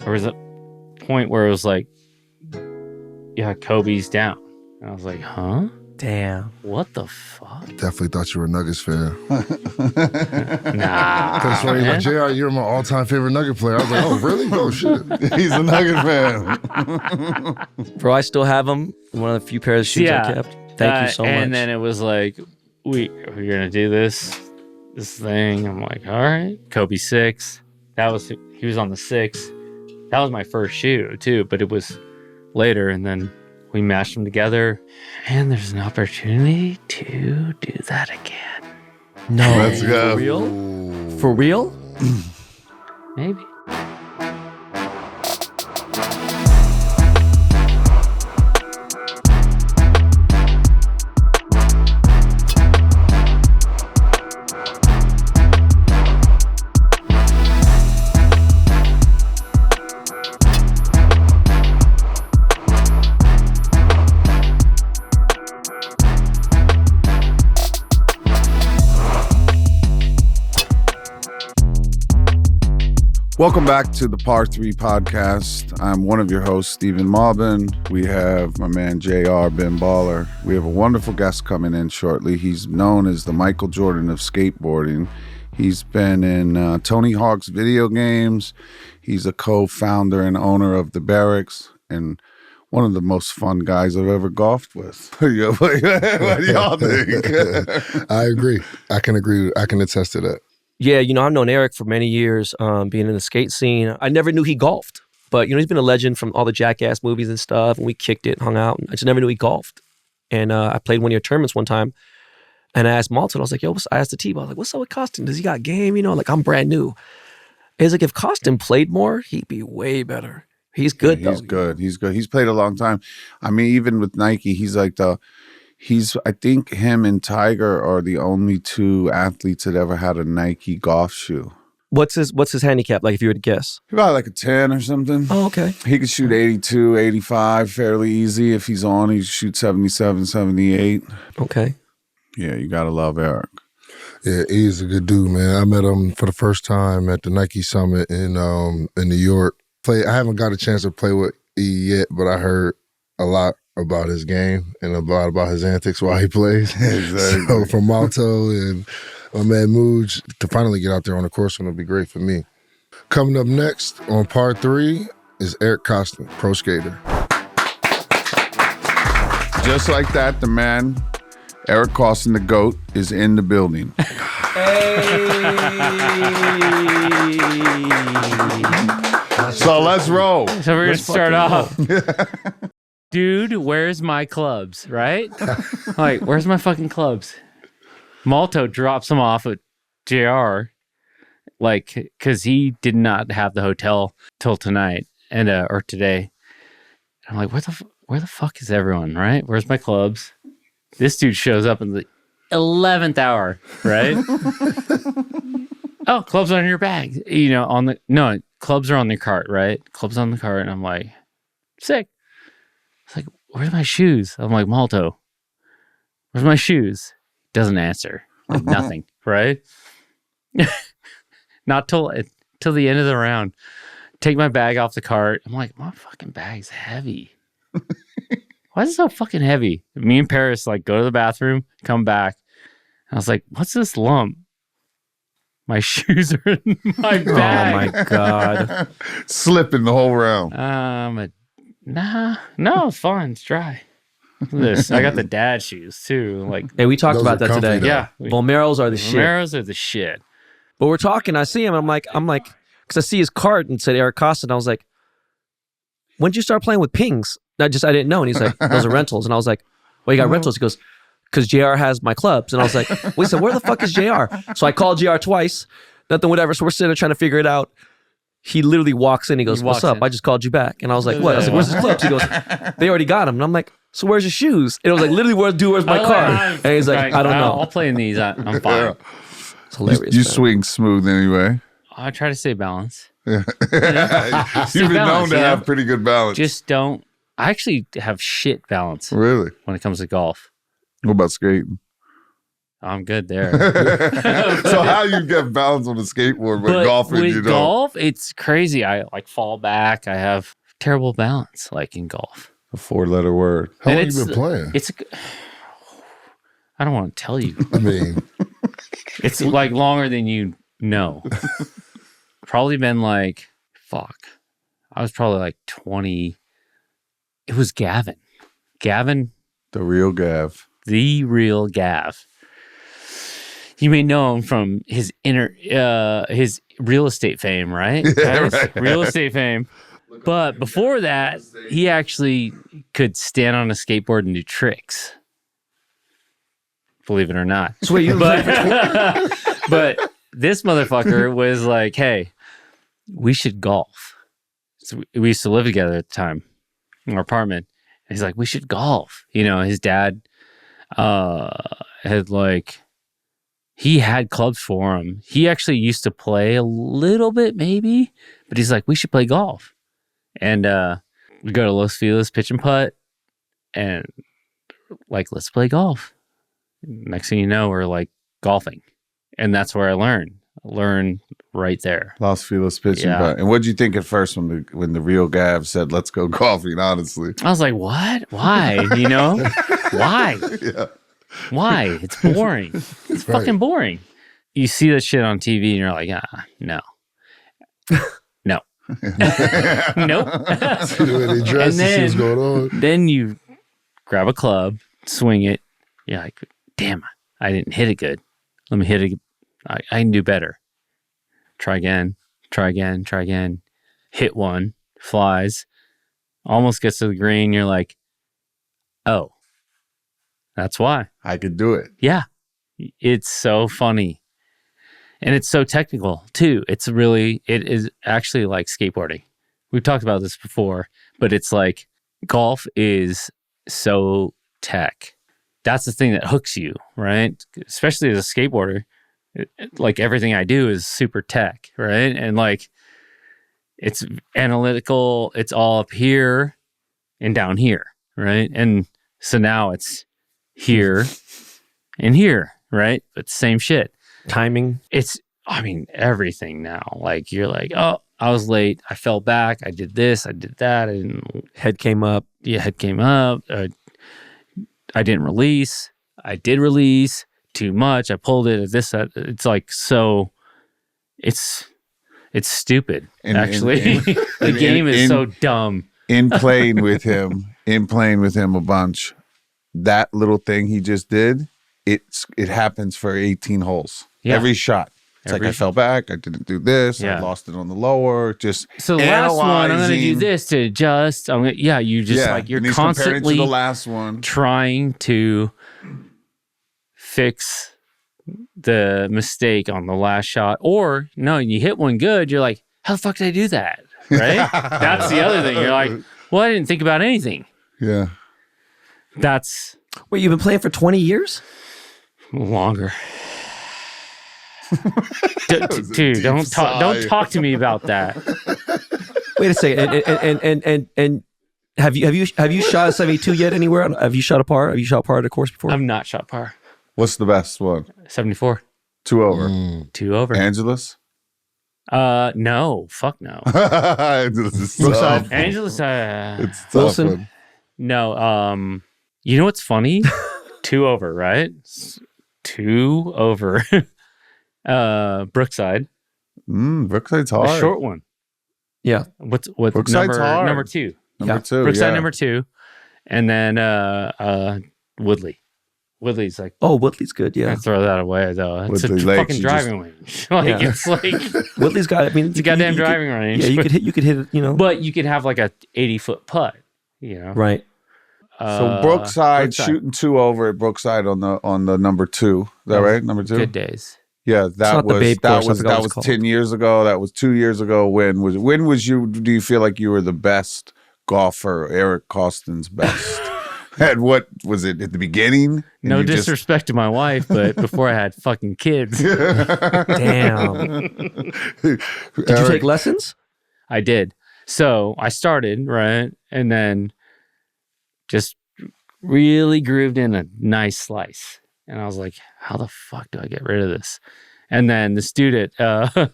there was a point where it was like, yeah, Kobe's down. And I was like, huh? Damn. What the fuck? Definitely thought you were a Nuggets fan. Nah. Because when you're like, JR, you're my all-time favorite Nugget player. I was like, oh, really? Oh, shit. He's a Nugget fan. Bro, I still have them. One of the few pairs of shoes I kept. Thank you so much. And then it was like, we're going to do this thing. I'm like, all right. Kobe 6. He was on the 6. That was my first shoe, too. But it was later, and then we mashed them together. And there's an opportunity to do that again. No. Let's go. For real? For real? Maybe. Welcome back to the Par 3 podcast. I'm one of your hosts, Stephen Malbon. We have my man, JR Ben Baller. We have a wonderful guest coming in shortly. He's known as the Michael Jordan of skateboarding. He's been in Tony Hawk's video games. He's a co-founder and owner of The Barracks and one of the most fun guys I've ever golfed with. What do y'all think? I agree. I can agree. I can attest to that. Yeah, I've known Eric for many years, being in the skate scene. I never knew he golfed, but, he's been a legend from all the Jackass movies and stuff, and we kicked it, hung out, and I just never knew he golfed. And I played one of your tournaments one time, and I asked Malto, and I was like, I asked the team, I was like, what's up with Koston? Does he got game? Like, I'm brand new. And he's like, if Koston played more, he'd be way better. He's good, though. He's good. He's played a long time. I mean, even with Nike, he's like I think him and Tiger are the only two athletes that ever had a Nike golf shoe. What's his handicap, like, if you were to guess? About like a 10 or something. Oh, okay. He could shoot 82, 85 fairly easy. If he's on, he shoot 77, 78. Okay. Yeah, you gotta love Eric. Yeah, he's a good dude, man. I met him for the first time at the Nike Summit in New York. I haven't got a chance to play with E yet, but I heard a lot about his game and about his antics while he plays. Exactly. So from Malto and my man Mooj to finally get out there on the course one would be great for me. Coming up next on Par 3 is Eric Koston, pro skater. Just like that, the man, Eric Koston, the GOAT, is in the building. So let's roll. So we're going to start off. Dude, where's my clubs, right? Like, where's my fucking clubs? Malto drops them off at JR, like, because he did not have the hotel till tonight or today. And I'm like, where the fuck is everyone, right? Where's my clubs? This dude shows up in the 11th hour, right? Oh, clubs on your bag. Clubs are on the cart, right? Clubs on the cart. And I'm like, sick. It's like, where's my shoes? I'm like, Malto, where's my shoes? Doesn't answer. Like, nothing, right? Not till the end of the round. Take my bag off the cart. I'm like, my fucking bag's heavy. Why is it so fucking heavy? Me and Paris, like, go to the bathroom, come back. I was like, what's this lump? My shoes are in my bag. Oh, my God. Slipping the whole round. No, it's fine. It's dry. Look at this. I got the dad shoes too. Like, hey, we talked Those about are that comfy, today. though. yeah, Vomeros are the shit. Vomeros are the shit. But we're talking. I see him. I'm like, because I see his card and said Eric Koston. I was like, when did you start playing with pings? I didn't know. And he's like, those are rentals. And I was like, well, you got rentals? He goes, because JR has my clubs. And I was like, wait, so where the fuck is JR? So I called JR twice. Nothing, whatever. So we're sitting there trying to figure it out. He literally walks in. He goes, what's up? I just called you back. And I was like, what? I was like, where's his clubs? He goes, they already got him. And I'm like, so where's your shoes? And it was like, literally, where's my car? And he's like, I don't know. I'll play in these. I'm fine. It's hilarious. You swing smooth anyway. I try to stay balanced. You've been known to have pretty good balance. Just don't. I actually have shit balance Really? when it comes to golf. What about skating? I'm good there. So how you get balance on a skateboard, but golfing, with you don't? golf, it's crazy. I like fall back. I have terrible balance, like in golf. A 4-letter word. How And long you been playing? I don't want to tell you. I mean, It's like longer than you know. Probably been like, I was probably like 20. It was Gavin. The real Gav. The real Gav. You may know him from his his real estate fame, right? Yeah, Guys? right. Real estate fame. But before that, he actually could stand on a skateboard and do tricks. Believe it or not. So wait, But this motherfucker was like, hey, we should golf. So we used to live together at the time in our apartment. And he's like, we should golf. You know, his dad had like, he had clubs for him. He actually used to play a little bit maybe, but he's like, we should play golf. And we go to Los Feliz, pitch and putt, and like, let's play golf. Next thing you know, we're like golfing. And that's where I learned right there. Los Feliz pitching. Yeah. And what did you think at first when the real Gav said, let's go golfing, honestly? I was like, what? Why? You know? Why? Yeah. Why? It's boring. It's fucking boring. You see that shit on TV and you're like, no. No. Nope. the way they dress And and see what's going on. Then you grab a club, swing it. You're like, damn, I didn't hit it good. Let me hit it. I can do better. Try again. Hit one, flies, almost gets to the green. You're like, oh, that's why. I could do it. Yeah. It's so funny. And it's so technical too. It is actually like skateboarding. We've talked about this before, but it's like golf is so tech. That's the thing that hooks you, right? Especially as a skateboarder. Like everything I do is super tech, right? And like it's analytical, it's all up here and down here, right? And so now it's here and here, right? But same shit. timing. It's everything now. Like you're like, oh, I was late. I fell back. I did this. I did that. Head came up. Head came up. I didn't release. I did release too much. I pulled it. It's like, so it's stupid. Actually, the game is so dumb. In playing with him a bunch, that little thing he just did, it happens for 18 holes. Yeah. Every shot. It's like I fell back, I didn't do this, I Yeah. lost it on the lower. Just So the last one, I'm going to do analyzing. this to adjust. You just like, you're and he's comparing it constantly to the last one. trying to fix the mistake on the last shot. Or no, you hit one good, you're like, how the fuck did I do that? Right? That's the other thing. You're like, well, I didn't think about anything. Yeah. That's Wait, you've been playing for 20 years? longer. Dude, don't talk to me about that. Wait a second. And have you shot a 72 yet anywhere? Have you shot a par? Have you shot par at a course before? I've not shot par. What's the best one? 74. 2 over. 2 over. Angelus? No. Fuck no. Angelus is tough. Angelus, It's tough. Wilson? One. no. You know what's funny? 2 over, right? 2 over. Brookside. Brookside's hard. A short one. Yeah. What's Brookside's hard. number 2? Number 2. Brookside yeah. number 2. And then Woodley. Woodley's like, Oh, Woodley's good. I Yeah. throw that away though. It's Woodley a Lakes, fucking you driving range. Like Yeah. it's like Woodley's got. I mean, it's a goddamn driving range. Yeah, you could hit it. You know. But you could have like a 80-foot putt. You know. Right. So Brookside shooting 2 over at Brookside on the number 2. Is that right? Number 2? Good days. Yeah, that not the was Babe that course, I was forgot that what was it's called. 10 years ago. That was 2 years ago. When was you? Do you feel like you were the best golfer? Eric Koston's best. And what was it at the beginning? And No you just- disrespect to my wife, but before I had fucking kids, Damn. Did you take lessons? I did. So I started, right? And then just really grooved in a nice slice. And I was like, how the fuck do I get rid of this? And then the student, and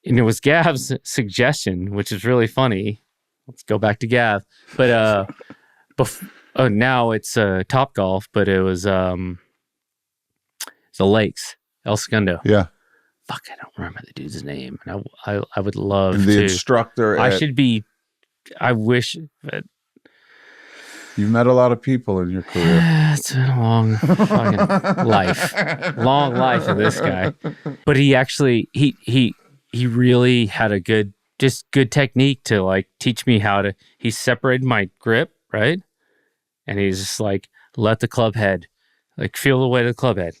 it was Gav's suggestion, which is really funny. Let's go back to Gav. But now it's Top Golf, but it was the Lakes, El Segundo. Yeah. Fuck, I don't remember the dude's name. And I would love And to. the instructor. I wish that. You've met a lot of people in your career. It's been a long fucking life. Long life of this guy. But he actually, he really had a good technique to like teach me he separated my grip, right? And he's just like, let the club head, like feel the weight of the club head.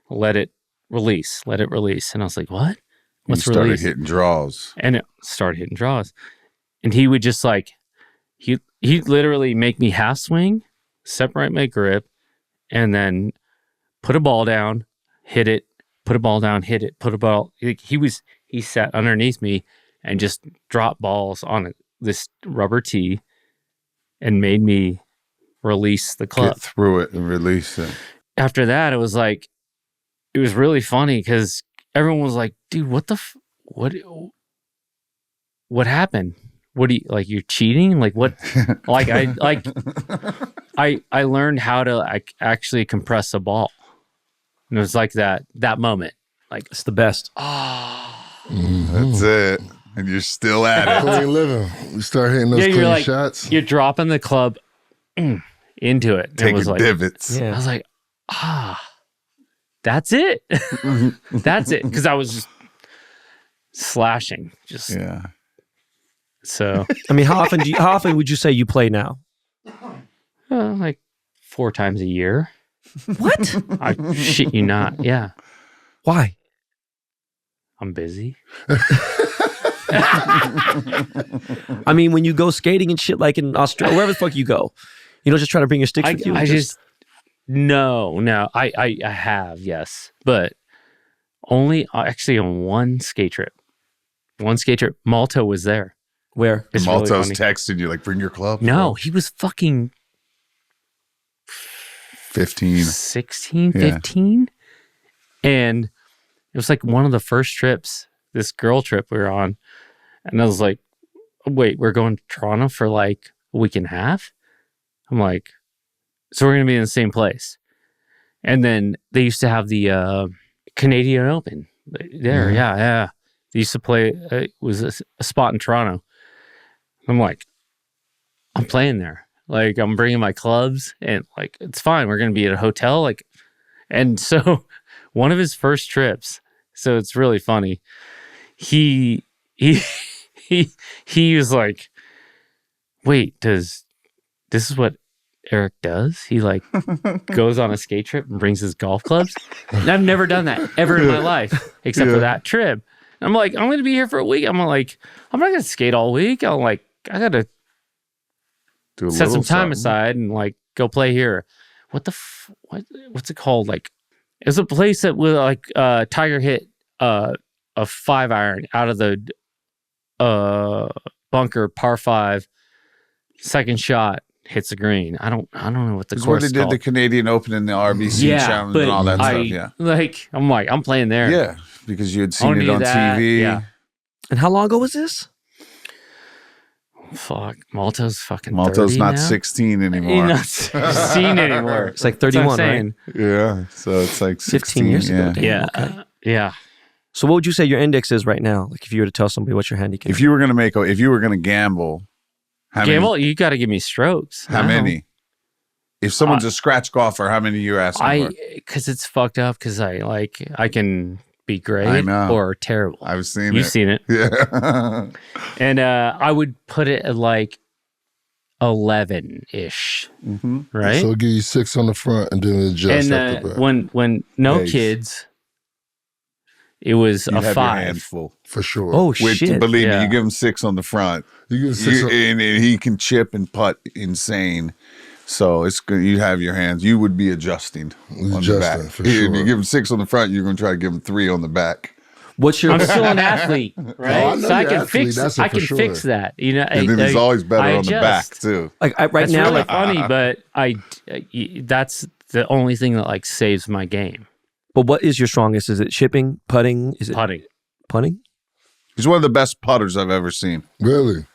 Let it release. And I was like, what? What's you started release? hitting draws. And it started hitting draws. And he would just like, he'd literally make me half swing, separate my grip, and then put a ball down, hit it, put a ball down, hit it, put a ball. He sat underneath me and just dropped balls on this rubber tee and made me release the club. Get through it and release it. After that, it was really funny because everyone was like, dude, what happened? What do you, like, you're cheating? Like what? I learned how to actually compress a ball. And it was like that moment. Like, It's the best. That's it. And you're still at it. Clean living. You start hitting those clean shots. You're dropping the club into it. And it Taking was like, divots. I Yeah. was like, that's it. That's it. Because I was just slashing. Yeah. So I mean, how often would you say you play now? like 4 times a year. What? I shit you not. Yeah. Why? I'm busy. I mean, when you go skating and shit, like in Australia, wherever the fuck you go, you don't just try to bring your sticks with you. No. I have, yes, but only actually on one skate trip. Malto was there. Where? It's Malto's really funny. texting you like, bring your club. No, he was fucking 15. 16, Yeah. 15. And it was like one of the first trips, this girl trip we were on. And I was like, wait, we're going to Toronto for like a week and a half? I'm like, so we're going to be in the same place. And then they used to have the Canadian Open there. Yeah. They used to play, it was a spot in Toronto. I'm like, I'm playing there. Like, I'm bringing my clubs and like, it's fine. We're going to be at a hotel. Like, and so one of his first trips, so it's really funny. He was like, wait, this is what Eric does? He like goes on a skate trip and brings his golf clubs. And I've never done that ever in my life, except for that trip. I'm like, I'm going to be here for a week. I'm like, I'm not going to skate all week. I'm like, I got to set some time aside and like go play here. What's it called? Like, it's a place that will like Tiger hit a 5-iron out of the bunker, par 5, second shot, hits the green. I don't know what the It's course where is they did called. the Canadian Open and the RBC Challenge and all that stuff. Yeah. Like, I'm playing there. Yeah. Because you had seen Only it on that, TV. yeah. And how long ago was this? Fuck, Malto's fucking Malto's 30 not now? 16 He's anymore. not 16 anymore. It's like That's what 31, I'm right? saying. Yeah. So it's like 16 15 years ago. Yeah. Damn, Yeah. okay. Yeah. So what would you say your index is right now? Like if you were to tell somebody what's your handicap? If you were going to gamble, how Gamble, you got to give me strokes. How I don't- many? If someone's a scratch golfer, how many are you asking for? Because it's fucked up. Because I can be I great know. or terrible. I've seen You've it. seen it, Yeah. and I would put it at like 11-ish, right? So give you 6 on the front and then adjust and after the back. when no Base. kids, it was You a have 5. your hands full. For sure. Oh Which, shit! believe me, Yeah. you give him 6 on the front, you give 6 on, and he can chip and putt insane. So it's good. You have your hands. You would be adjusting on the Adjusting, back. for If sure. you give him 6 on the front, you're going to try to give him 3 on the back. What's your? I'm still an athlete, right? Oh, I know so I you're can an athlete, fix. that's I for can sure. fix that. You know, And then he's always better I on the back adjust. too. like right That's now, really like funny, but that's the only thing that like saves my game. But what is your strongest? Is it chipping, putting? Is it Putting. Putting? He's one of the best putters I've ever seen. Really?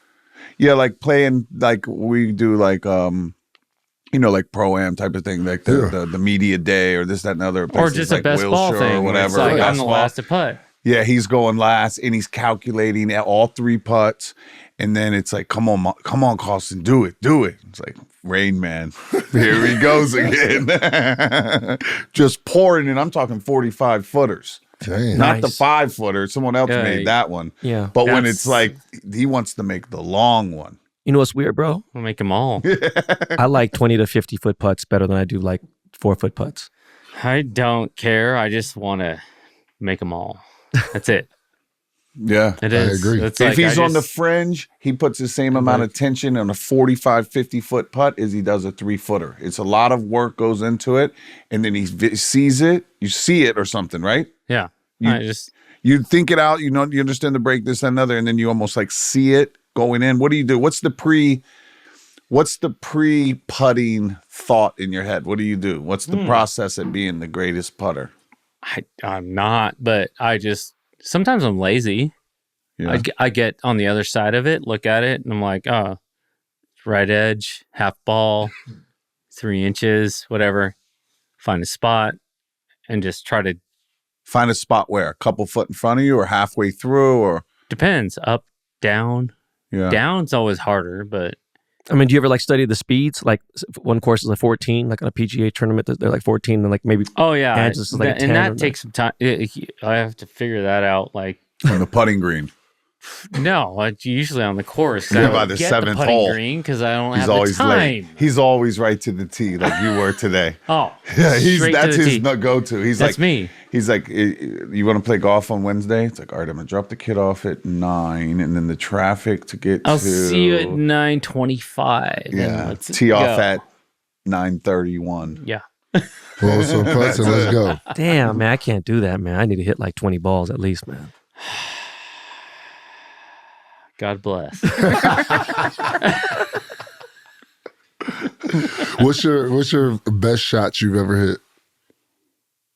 Yeah, like playing, like we do, like like pro-am type of thing, like the media day or this, that, and other. Or just like a best ball Wilshire thing. or whatever. It's like, I'm the Ball. last to putt. Yeah, he's going last, and he's calculating at all 3 putts, and then it's like, come on, Koston, do it. It's like, Rain Man, here he goes again, just pouring, and I'm talking 45 footers. Dang. Not the 5 footer. Someone else Yeah, made that one. Yeah. But when That's- it's like he wants to make the long one. You know what's weird, bro? I'll make them all. I like 20 to 50 foot putts better than I do like 4 foot putts. I don't care. I just want to make them all. That's it. Yeah. It is. agree. It's If like, he's I on the just- fringe, he puts the same amount of tension on a 45, 50-foot putt as he does a 3-footer. It's a lot of work goes into it, and then he sees it. You see it or something, right? yeah. You think it out. You understand the break, this, and another, and then you almost like see it going in. What do you do? What's the pre-putting thought in your head? What do you do? What's the process at being the greatest putter? I'm not, but sometimes I'm lazy. Yeah. I get on the other side of it, look at it, and I'm like, oh, right edge, half ball, 3 inches, whatever. Find a spot and just try to. Find a spot where? A couple foot in front of you or halfway through or? Depends. Up, down. Yeah. Down's always harder, but I mean, do you ever like study the speeds? Like one course is like 14, like on a PGA tournament, they're like 14, and like maybe oh yeah, Angelus is like a 10 and or that takes some time. I have to figure that out. Like, On the putting green. no, usually on the course. Yeah, I by don't the get 7th putting hole. green because I don't He's have the always time. late. He's always right to the tee, like you were today. Oh, Yeah, straight that's to the his tee. go-to. He's That's like me. He's like, you want to play golf on Wednesday? It's like, all right, I'm gonna drop the kid off at 9, and then the traffic to get I'll to. see you at 9:25. Yeah, Let's tee off go. at 9:31. Yeah. Roll some putts and let's go. damn, man, I can't do that, man. I need to hit like 20 balls at least, man. God bless. What's your best shot you've ever hit?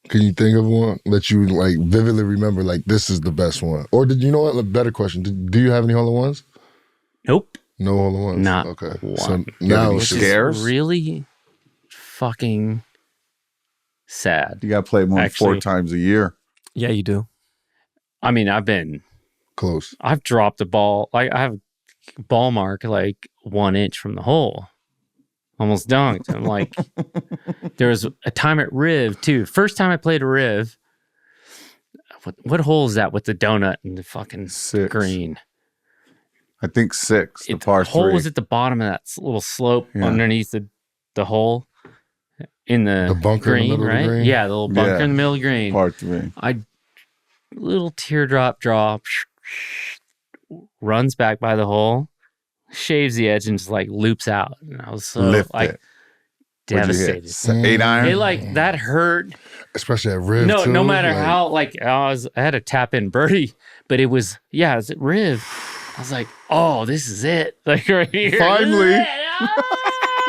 Can you think of one that you like vividly remember? Like, this is the best one. Or did you know what? A better question. Do you have any hole-in-ones? Nope. No hole-in-ones. Not okay. one. So now any it's just- scares? Really fucking sad. You got to play more than 4 Actually- times a year. Yeah, you do. I mean, close. I've dropped a ball. Like, I have a ball mark like 1 inch from the hole. Almost dunked. I'm like, there was a time at Riv too. First time I played a Riv. What hole is that with the donut and the fucking 6. green? I think 6. The The par hole 3. was at the bottom of that little slope Yeah. underneath the hole in the bunker in the green, middle of the right? green? Yeah, the little bunker Yeah. in the middle of the green. Par 3. Little teardrop drop, runs back by the hole, shaves the edge, and just like loops out. And I was so Lift like it. What'd you hit? devastated. 8 iron. It like that hurt. Especially at Riv, too. No matter like, how like I had a tap in birdie, but it was at Riv. I was like, oh, this is it. Like right here. Finally.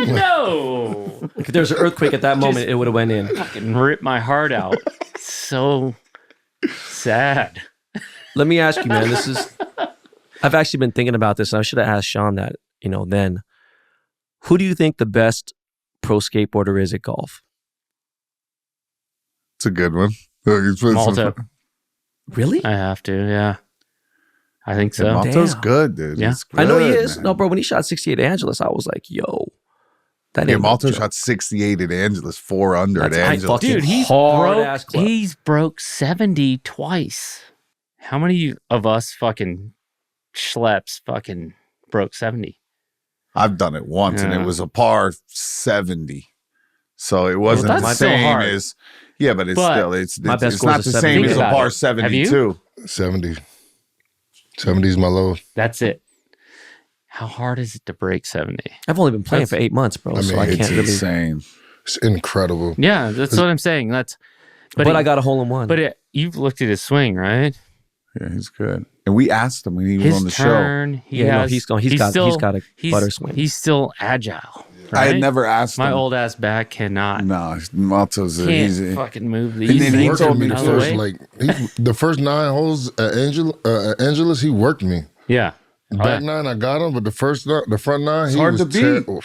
No. If there was an earthquake at that moment, it would have went in. Fucking ripped my heart out. So sad. Let me ask you, man. I've actually been thinking about this, and I should have asked Sean that, then. Who do you think the best pro skateboarder is at golf? It's a good one. Malto. Really? I have to, yeah. I think so. Malto's Damn. good, dude. Yeah. He's I know he good, is. man. No, bro, when he shot 68 at Angelus, I was like, yo. That Yeah, ain't no Malto joke. shot 68 at Angelus, 4 under at That's high Angelus. fucking- Dude, Hard-ass club. he's broke 70 twice. How many of us fucking schleps fucking broke 70? I've done it once, and Yeah. it was a par 70. So it wasn't that's the still same hard. as, yeah, but it's But still, it's my best it's score not is the a same 70. as a Think par about it. Have you? 72. 70. 70 is my low. That's it. How hard is it to break 70? I've only been playing for 8 months, bro, so I it's can't really. Insane. It's incredible. Yeah, that's what I'm saying. But I got a hole in one. But you've looked at his swing, right? Yeah, he's good. And we asked him when he was His on the show. turn, he's got a butter swing. He's still agile. I had right? never asked My him. old ass back cannot. No, Malto's Can't fucking move then these he things Working told me me the out of the first way. the first 9 holes at Angelus, he worked me. Yeah. Back 9, I got him, but the front 9, he hard was to beat.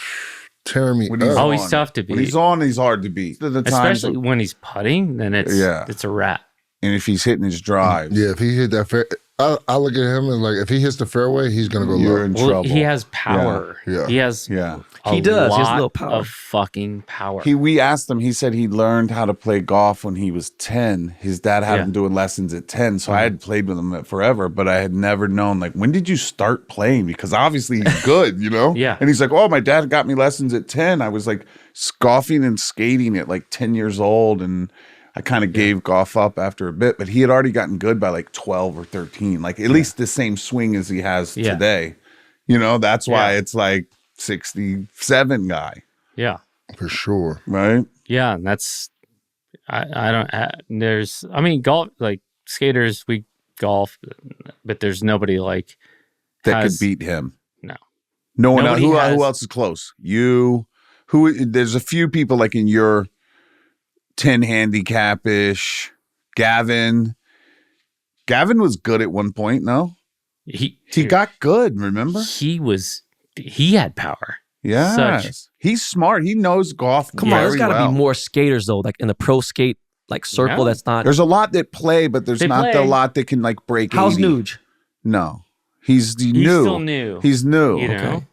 tearing me When up. he's Oh, he's on. tough to When beat. he's on, he's hard to beat. The times- Especially when he's putting, then it's a wrap. and if he's hitting his drives, Yeah, if he hit that fair, I look at him and like if he hits the fairway, he's gonna go you're low. in Well, trouble. he has power. Yeah. He has Yeah. a He does. He has a lot little power. of fucking power. We asked him, he said he learned how to play golf when he was 10. His dad had Yeah. him doing lessons at 10. So I had played with him forever, but I had never known, like, when did you start playing? Because obviously he's good, you know? Yeah. And he's like, oh, my dad got me lessons at 10. I was like golfing and skating at like 10 years old. And I kind of gave golf up after a bit, but he had already gotten good by like 12 or 13, like at least the same swing as he has Yeah. today. You know, that's why Yeah. it's like 67 guy, yeah. For sure. right? Yeah. And that's, I don't, golf, like skaters, we golf, but there's nobody like That has- could beat him. No. No one else. Nobody has- Who else is close? You. There's a few people like in your 10 handicap-ish. Gavin was good at one point, no? He got good, remember? he had power. Yeah. Such- He's smart. He knows golf Come on, there's very got to well. be more skaters though, like in the pro skate like circle. No. That's not. There's a lot that play, but there's They not play. a lot that can like break How's 80. Nuge? No. He's He's new. still new. He's new. You know? Okay.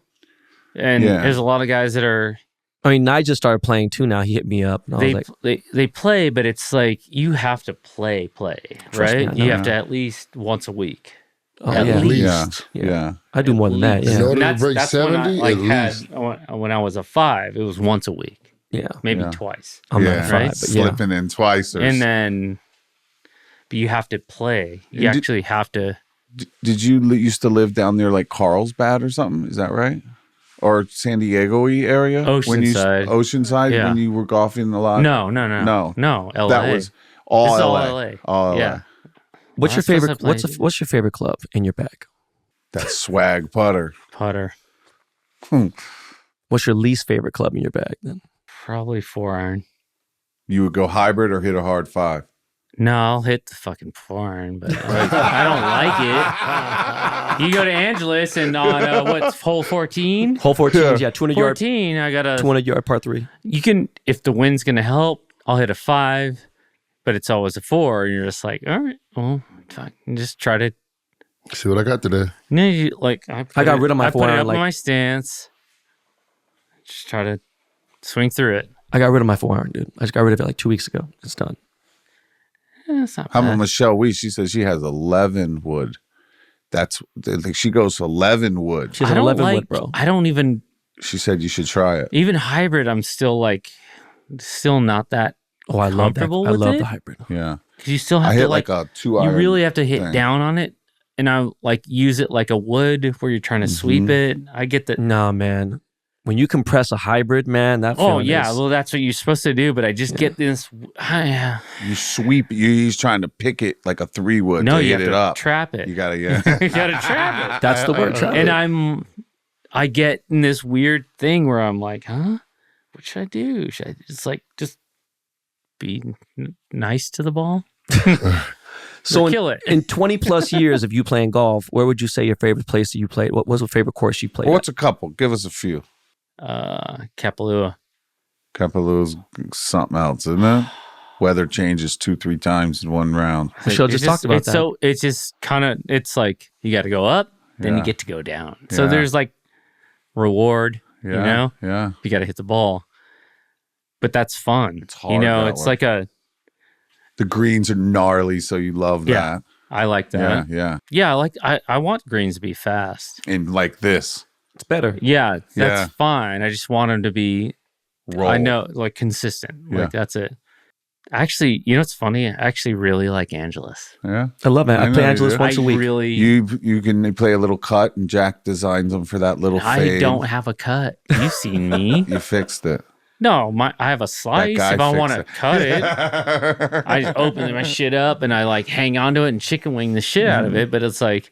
And Yeah. there's a lot of guys that are I mean, Nigel started playing too. Now he hit me up, and I was like, they play, but it's like you have to play, Trust me, right? I know. You have to at least once a week. "Oh At yeah, least. Yeah. I do more than that." In Yeah, order to And break when 70, I at least. had when I was a 5, it was once a week, yeah. maybe Yeah. twice, I'm not Yeah. a 5, Right? but yeah. Slipping in twice. Or and then but you have to play. You And actually have to. Did you used to live down there like Carlsbad or something? Is that right? Or San Diego-y area? Oceanside. Oceanside Yeah. when you were golfing a lot? No. LA. That was all This is all LA. LA. All Yeah. LA. What's your Last place favorite? I played- What's your favorite club in your bag? That swag putter. Putter. What's your least favorite club in your bag? Then Probably 4-iron. You would go hybrid or hit a hard 5? No, I'll hit the fucking 4-iron, but like, I don't like it. You go to Angelus and on what's hole 14? hole 14, yeah, 200 yard, 14, I got a 200 yard par 3. you can, if the wind's going to help, I'll hit a 5, but it's always a 4. And you're just like, all right, well, fuck, just try to, See what I got today. I got rid of my I put it 4-iron, up like- in my stance. Just try to swing through it. I got rid of my 4-iron, dude. I just got rid of it like 2 weeks ago. It's done. It's not How about bad. Michelle Weiss? She says she has 11 wood. That's like she goes to 11 wood. She's I an don't 11 like, wood, bro. I don't even She said you should try it. even hybrid. I'm still not that Oh, I love that. comfortable I with love it? the hybrid. Yeah. because you still have I to hit like like a 2 you iron. really have to hit thing. down on it, and I like use it like a wood where you're trying to sweep it. I get that. Nah, man. When you compress a hybrid, man, that Oh feeling yeah, is- well that's what you're supposed to do, but I just get this. You sweep. He's trying to pick it like a 3 wood No, to you hit have it to up. trap it. You gotta, yeah. You gotta trap it. that's the word. trap it. And I get in this weird thing where I'm like, huh? What should I do? Should I just be nice to the ball? So kill it. in 20 plus years of you playing golf, where would you say your favorite place that you played? What was your favorite course you played? Well, what's a couple? Give us a few. Kapalua. Kapaloo's something else, isn't it? Weather changes 2-3 times in one round. Michelle It's just talked about it's that. So it's just kind of, it's like you got to go up, then Yeah. you get to go down. So Yeah. there's like reward, Yeah. you know, Yeah. you got to hit the ball. But that's fun. It's hard You know, that it's way. like The greens are gnarly, so you love Yeah. I like that. that. Yeah. Yeah, I want greens to be fast. And like this. It's better. Yeah, that's Yeah. fine. I just want them to be, Roll. I know, like consistent. Yeah. Like that's it. Actually, you know what's funny? I actually really like Angelus. Yeah. I love it. I I know play you Angelus do. once a I week. really, You can play a little cut, and Jack designs them for that little I fade. don't have a cut. You've seen me. You fixed it. No, I have a slice. guy If I fixed want to it. cut it, I just open my shit up and I like hang on to it and chicken wing the shit out of it. But it's like,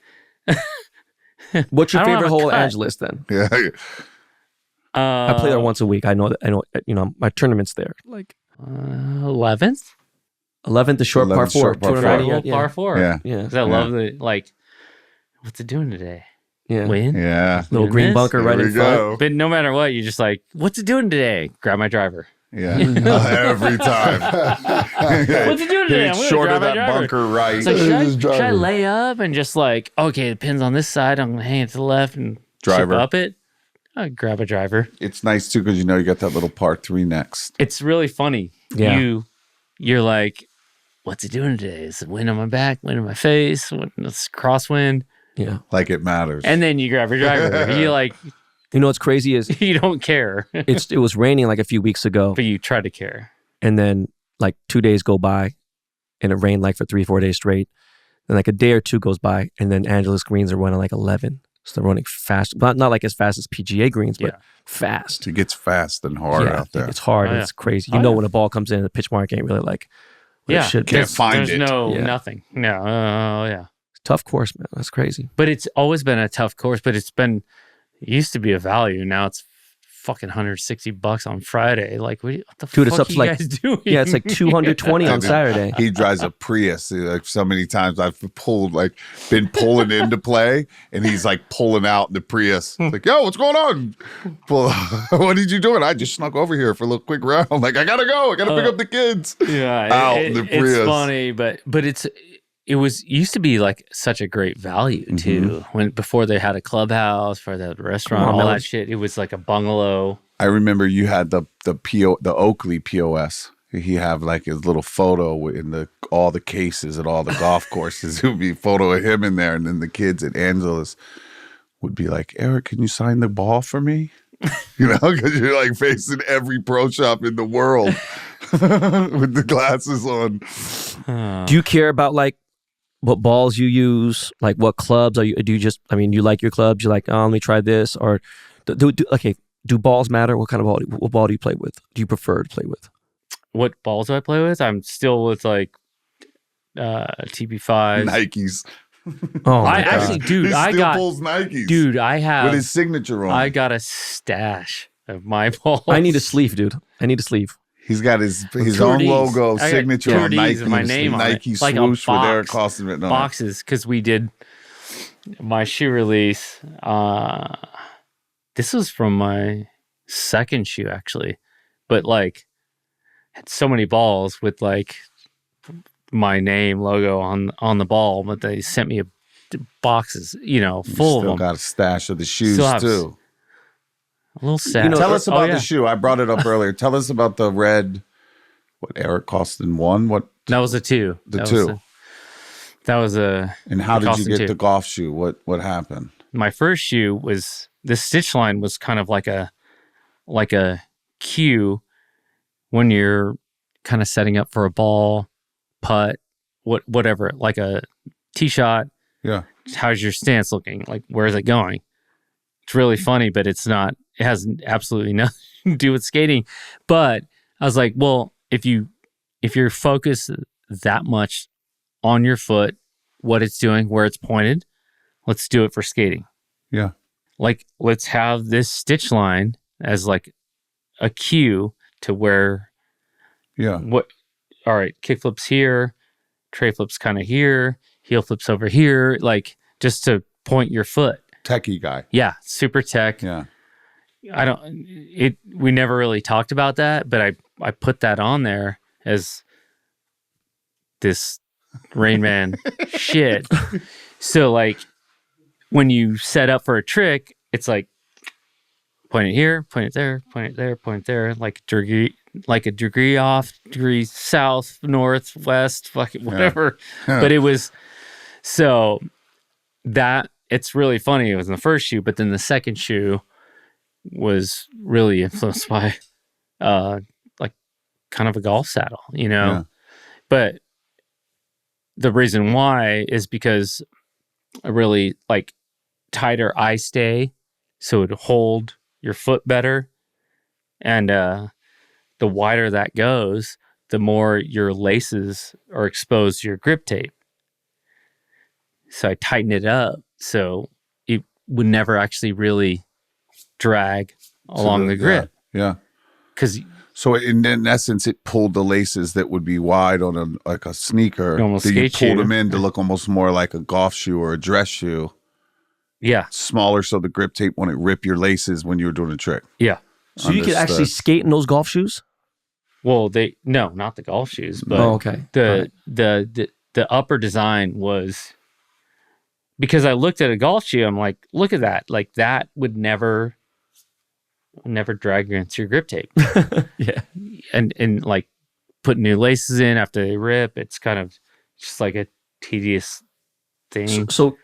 What's your I don't favorite have a hole at cut. Angelus then? Yeah. I play there once a week. I know that. I know. You know, my tournament's there. Like 11th? 11th, the short par 11th four, short par 290. Par 4. Yeah. Yeah. 'Cause I love the, like, what's it doing today? Yeah. Win? Yeah. Little Doing green this? bunker right There in we front. go. But no matter what, you're just like, what's it doing today? Grab my driver. Yeah. Every time. What's it doing today? I'm gonna Short grab of my that driver. bunker right. It's like, Just should I driver. lay up and just like, okay, it pins on this side. I'm going to hang it to the left and Driver. chip up it. I grab a driver. It's nice too because you know you got that little par 3 next. It's really funny. Yeah. You're like, what's it doing today? Is it wind on my back, wind on my face, it's crosswind? Yeah. Like it matters. And then you grab your driver. You like, You know what's crazy is you don't care, it was raining like a few weeks ago, but you try to care. and then like 2 days go by, and it rained like for 3-4 days straight. Then like a day or two goes by, and then Angelus greens are running like 11. So they're running fast, not like as fast as PGA greens, but Yeah. fast. it gets fast and hard out there. It's hard. Oh, and yeah. It's crazy. Oh, You know yeah. when a ball comes in, the pitch mark ain't really like what it should be. Can't find there's it. no Yeah. nothing. No, yeah. Tough course, man. That's crazy. But it's always been a tough course. But it used to be a value. Now it's fucking $160 on Friday. Like, what the Dude, fuck it's up are to you like- guys doing? Yeah, it's like 220 on Saturday. He drives a Prius. Like so many times I've been pulling into play, and he's like pulling out the Prius. Like, yo, what's going on? Well, what did you doing? I just snuck over here for a little quick round. Like, I gotta go. I gotta pick up the kids. Yeah, Out in the Prius. it's funny, but it used to be like such a great value too. Before they had a clubhouse, before they had a restaurant, all that shit. It was like a bungalow. I remember you had the Oakley POS. He have like his little photo in all the cases at all the golf courses. It would be a photo of him in there, and then the kids at Angelus would be like, "Eric, can you sign the ball for me?" You know, because you're like facing every pro shop in the world with the glasses on. Do you care about like what balls you use? Like what clubs are you? Do you just? I mean, you like your clubs? You like? Oh, let me try this. Or do balls matter? What kind of ball? What ball do you play with? Do you prefer to play with? What balls do I play with? I'm still with like TB5s. Nikes. Oh, my I God. actually, dude, He I still got, pulls Nikes. dude, I have, with his signature on. I got a stash of my balls. I need a sleeve, dude. I need a sleeve. He's got his Two own Ds. logo I got signature two on Ds Nike. with my name on it. Nike Like a swoosh with Eric box. Koston written on it. boxes because we did my shoe release. This was from my second shoe actually, but like had so many balls with like my name logo on the ball, but they sent me boxes, You full of still them. got a stash of the shoes Still have too. A little sad. Tell us about yeah. the shoe. I brought it up earlier. Tell us about the red. What Eric Koston won? What That was a 2. The That two. was that was a. and how did you Koston get 2. the golf shoe? What happened? My first shoe was the stitch line was kind of like a cue when you're kind of setting up for a ball, putt, whatever, like a tee shot. Yeah. How's your stance looking? Like, where is it going? It's really funny, but it's not. It has absolutely nothing to do with skating. But I was like, well, if you're focused that much on your foot, what it's doing, where it's pointed, let's do it for skating. Yeah. Like, let's have this stitch line as like a cue to where Yeah. all right, kick flips here, tray flips kind of here, heel flips over here, like just to point your foot. Techie guy. Yeah, super tech. Yeah. We never really talked about that, but I put that on there as this Rain Man shit. So like when you set up for a trick, it's like point it here, point it there, point it there, point it there, like a degree off, degree south, north, west, fucking whatever. Yeah. But it was so that it's really funny. It was in the first shoe, but then the second shoe was really influenced by like kind of a golf saddle, Yeah. But the reason why is because a really like tighter eye stay, so it would hold your foot better, and the wider that goes, the more your laces are exposed to your grip tape. So I tightened it up so it would never actually really drag along the grip. Yeah. Because So in essence, it pulled the laces that would be wide on a sneaker. Almost that you skate pulled shoe. them in to look almost more like a golf shoe or a dress shoe. yeah, Smaller, so the grip tape wouldn't rip your laces when you were doing a trick. yeah. So you could actually skate in those golf shoes? Well, not the golf shoes, but okay. the upper design was, because I looked at a golf shoe, I'm like, look at that. Like that would never drag against your grip tape. Yeah. And like put new laces in after they rip. It's kind of just like a tedious thing. So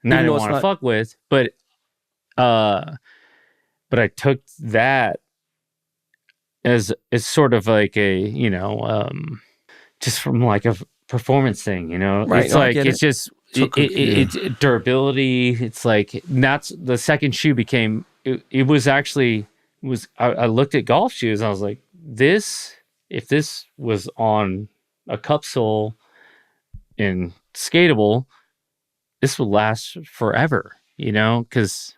and I even didn't though want to it's fuck with, but I took that as sort of like a, just from like a performance thing, Right, it's no, I like, get it's it. just, it's durability. It's like, that's the second shoe became, it was actually, I looked at golf shoes and I was like, if this was on a cup sole and skatable, this would last forever, because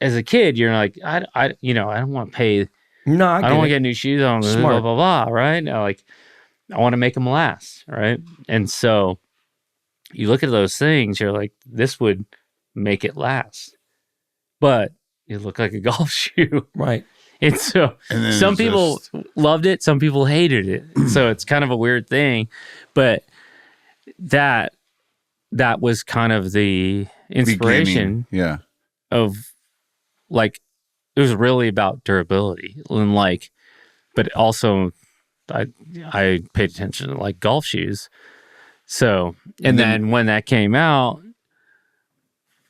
as a kid, you're like, I don't want to pay. No, I don't want to get new shoes on. Smart. Blah blah blah. Right? Now, like, I want to make them last. Right? And so, you look at those things. You're like, this would make it last, but it looked like a golf shoe. Right. And so, And some people loved it. Some people hated it. So it's kind of a weird thing, but that was kind of the inspiration. Yeah. Of like, it was really about durability and like, but also I paid attention to like golf shoes. So, and then when that came out,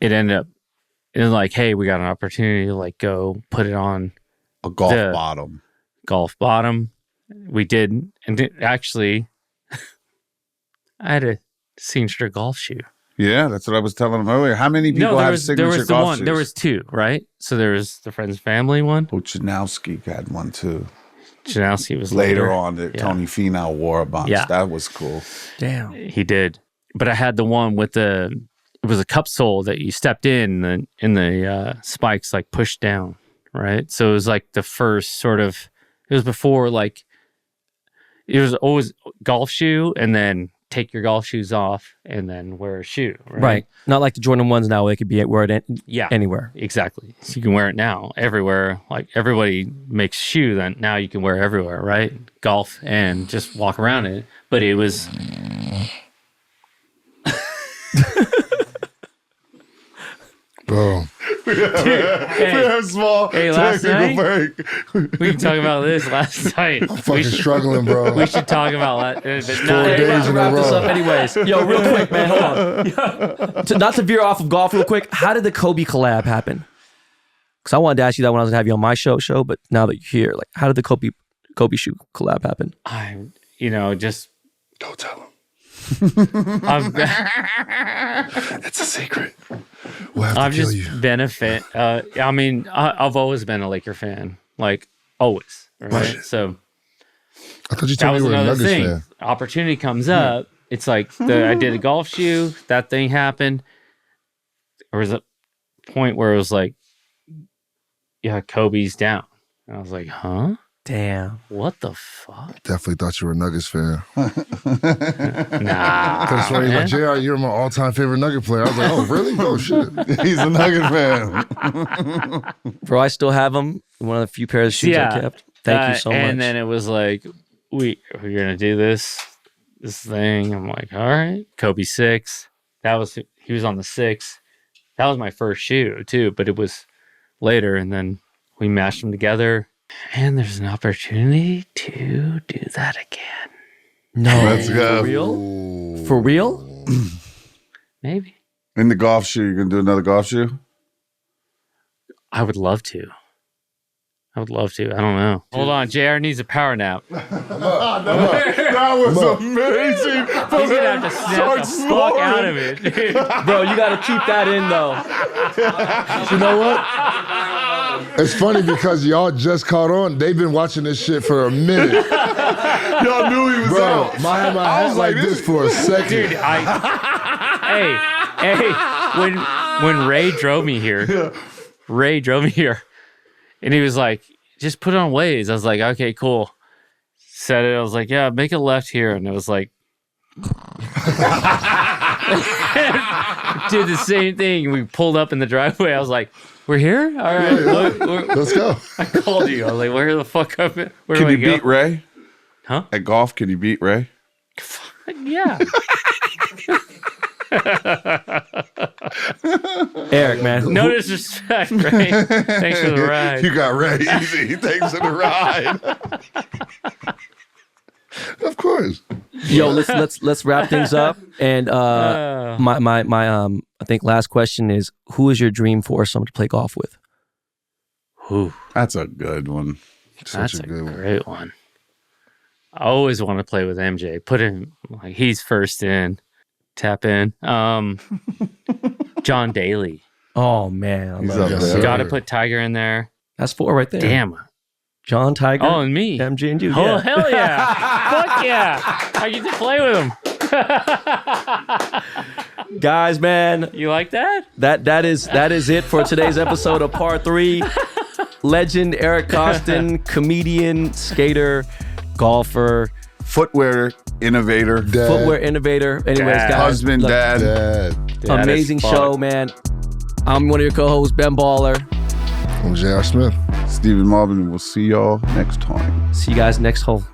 it ended up, it was like, hey, we got an opportunity to like go put it on A golf the bottom. golf bottom. We did. And actually, I had a signature golf shoe. Yeah, that's what I was telling him earlier. How many people have signature the golf one. shoes? There was two, right? So there was the friend's family one. Janowski had one too. Janowski was Later on that Yeah. Tony Finau wore a bunch. Yeah. That was cool. Damn. He did. But I had the one with it was a cup sole that you stepped in and the spikes like pushed down, right? So it was like the first sort of, it was before like, it was always golf shoe and then take your golf shoes off and then wear a shoe, right? Right. Not like the Jordan 1s now, they could be wear it Yeah. anywhere. Exactly. So you can wear it now everywhere. Like everybody makes shoe, then now you can wear it everywhere, right? Golf and just walk around in it. But it was Bro, hey, small last night we can talk about this last night. fucking struggling, bro. We should talk about that. 4 No, days in a Wrap this row. up anyways. Yo, real quick, man. Hold on. Not to veer off of golf real quick. How did the Kobe collab happen? Because I wanted to ask you that when I was going to have you on my show, but now that you're here, like, how did the Kobe shoe collab happen? just Don't tell him. It's a secret. We'll have to I've kill just you. been a fan. I mean, I've always been a Laker fan, like always. Right? Right. So I thought you that told me was you were a another Nuggets thing. fan. Opportunity comes up. It's like I did a golf shoe. That thing happened. There was a point where it was like, yeah, Kobe's down. And I was like, huh? Damn. What the fuck? Definitely thought you were a Nuggets fan. Nah. Because when man. like, JR, you're my all-time favorite Nugget player. I was like, oh, really? Oh, shit. He's a Nugget fan. Bro, I still have them. One of the few pairs of shoes I kept. Thank you so much. And then it was like, we're gonna do this thing. I'm like, all right. Kobe 6. He was on the 6. That was my first shoe too, but it was later, and then we mashed them together. And there's an opportunity to do that again. No. Let's go. For real? For real? Maybe. In the golf shoe, you're going to do another golf shoe? I would love to. I don't know. Hold on. JR needs a power nap. That was amazing. He's going to have to snap the fuck out of it. dude. Bro, you got to keep that in, though. You know what? It's funny because y'all just caught on. They've been watching this shit for a minute. Y'all knew he was Bro, out. I had my head like this for a second. Dude, hey, when Ray drove me here, And he was like, just put it on waves. I was like, okay, cool. Set it. I was like, yeah, make a left here. And it was like, did the same thing. We pulled up in the driveway. I was like, we're here? All right. Let's go. I called you. I was like, where the fuck up? Where Can do you I go? beat Ray? Huh? At golf, can you beat Ray? Yeah. Eric, man. No disrespect, Ray. Thanks for the ride. You got Ray easy. Thanks for the ride. Of course. Yo, let's wrap things up. And my I think last question is, who is your dream foursome to play golf with? Ooh, That's a good one. Such that's a good one. great one. I always want to play with MJ. Put him like he's first in, tap in. John Daly. Oh man, I He's love up that. there. Got to put Tiger in there. That's 4 right there. Damn. John, Tiger, Oh, and me. MJ, and you. Oh, Yeah. hell yeah. Fuck yeah. I get to play with him. Guys, man, You like that? that is it for today's episode of Part 3. Legend Eric Koston, comedian, skater, golfer, Footwear innovator. Dad. footwear innovator. Anyways, Dad. guys, Husband, look, dad. Dad. That amazing is show, fuck. man. I'm one of your co-hosts, Ben Baller. I'm J.R. Smith. Stephen Malbon. We'll see y'all next time. See you guys next hole.